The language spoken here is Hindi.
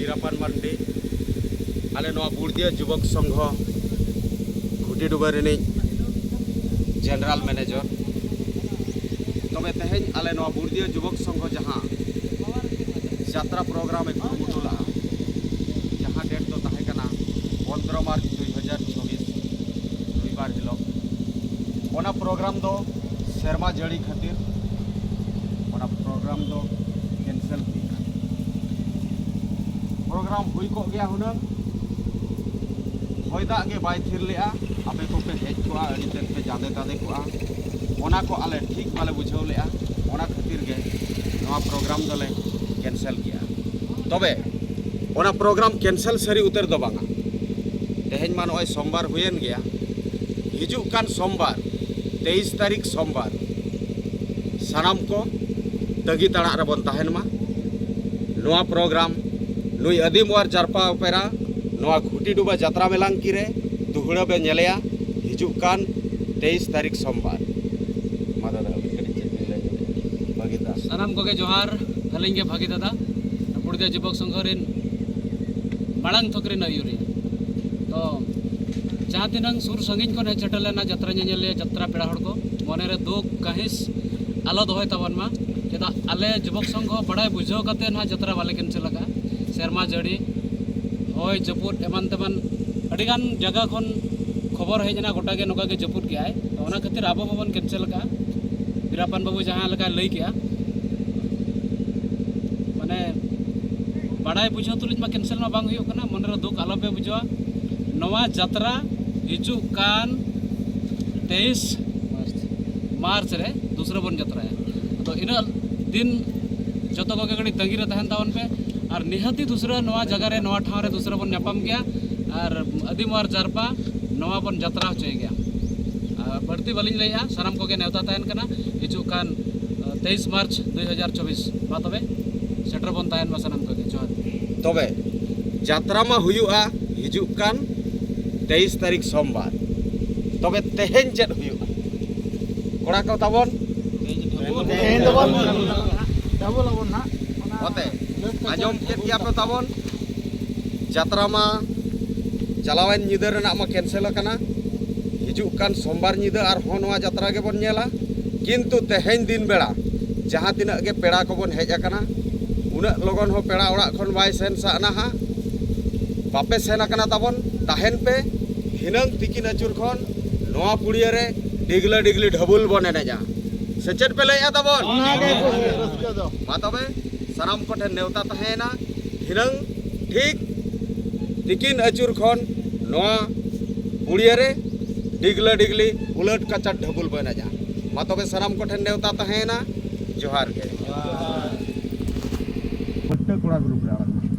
वीरापान मांडी आले नवा बुर्दिया युवक संघ घुटी डुबा रिनिज जनरल मैनेजर तबे तेहेज आले नवा बुर्दिया युवक संघ जहाँ यात्रा प्रोग्राम कुरुमुटुला जहाँ डेट तो ताहे कना 15 मार्च 2024 रविवार हिलो ओना प्रोग्राम दो सेरमा जड़ी खातिर ओना प्रोग्राम दो कैंसल किया प्रोग्राम हुई को गया हुना होयदा के बाय थिर लेआ आपे को पे हेज को अड़ी तेन पे जादे तादे को ओना को आले ठीक बाले बुझाव लेआ ओना खातिर गे नवा प्रोग्राम दले कैंसल किया तबे ओना प्रोग्राम कैंसल सरी उतर दो बांगा तेहेज मा नय सोमवार हुएन गया हिजु कान सोमवार 23 तारीख सोमवार सानाम को तगी तड़ा रे बन ताहेन मा नवा प्रोग्राम नुई अदीमवार जारपा ओपेरा नवा घुटी डुबा यात्रा मेलांकी रे दुहड़ा बे नेलेया हिजु कान 23 तारीख सोमवार मादा दा भागीदा सानाम को जोहार हलिंगे भागी दादा बुर्दिया युवक संघ रिन मांग थकरी आयुरी तो जहाँ तीन सुर संगिन को चेटलेना यात्रा नेले यात्रा पेड़ा को मन रे दुख कहिस आलो दोहय तबन मा चेदा आले युवक संघ बड़ाय बुझाव कते ना यात्रा बाले कैंसिल लगा सेरमा जड़ी होय जपुर एमान तेमान अडिगान जगह खन खबर हेजना गोटा के नोका के जपुर के आय तो ओना खातिर आबो बाबन कैंसिल लगा वीरापान बाबू जहाँ लगा लई किया माने बड़ाय बुझाव तुलिज मा कैंसिल मा बांग हुयो कना मन रे दुख आलो पे बुझवा नवा यात्रा हिजु कान 23 मार्च रे दूसरा बन यात्रा है तो इन दिन जो को गड़ी तंगी रे तहन तावन पे और निहती दूसरा नवा जगह रे नवा ठाव रे दूसरा बन नापाम गया और अदीमवार जारपा नवा बन यात्रा होचय गया बढ़ती बलिन लैया सानाम को के नेवता तहन कना हिजु कान 23 मार्च 2024 बा तबे सेटर बन तहन मा सानाम को के जोहार तबे यात्रा मा हुयुआ हिजु कान 23 तारीख सोमवार तबे तेहेन चेत हुयुआ कोड़ा को ताबन तेहेन दबन डबल अबन ना ओते आजम चेत गया पे ताबन यात्रा मा चलावन निदर ना मा कैंसिल कना हिजु कान सोमवार निदा और होनवा यात्रा के बन नेला किंतु तेहेन दिन बेड़ा जहाँ तिना के पेड़ा को बन हेज अकना उना लगन हो पेड़ा ओड़ा खन बाय सेन साना हा बापे सेन अकना ताबन ताहेन पे हिनंग तिकिन अचुर खन नवा पुड़िया रे डिगला डिगली ढबुल बन एनेजा सेचेट पे लैया ताबन मा तबे सानाम को ठेन नेवता तहेना हिनंग ठीक तिकिन अचुर खन नवा पुड़िया रे डिगला डिगली उलट कचट ढबुल बन एनेजा मा तबे सानाम को ठेन नेवता तहेना जोहार के कोड़ा ग्रुप रे